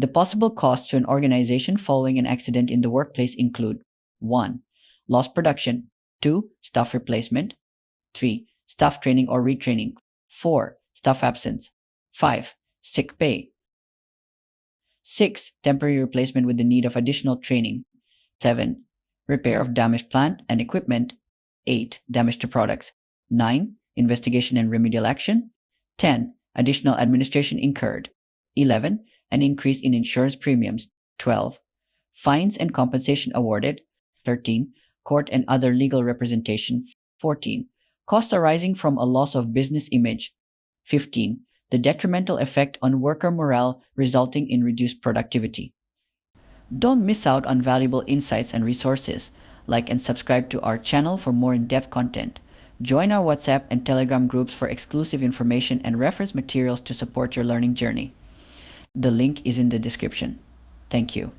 The possible costs to an organization following an accident in the workplace include 1. Lost production, 2. Staff replacement, 3. Staff training or retraining, 4. Staff absence, 5. Sick pay, 6. Temporary replacement with the need of additional training, 7. Repair of damaged plant and equipment, 8. Damage to products, 9. Investigation and remedial action, 10. Additional administration incurred, 11. An increase in insurance premiums, 12. Fines and compensation awarded, 13. Court and other legal representation, 14. Costs arising from a loss of business image, 15. The detrimental effect on worker morale resulting in reduced productivity. Don't miss out on valuable insights and resources. Like and subscribe to our channel for more in-depth content. Join our WhatsApp and Telegram groups for exclusive information and reference materials to support your learning journey. The link is in the description. Thank you.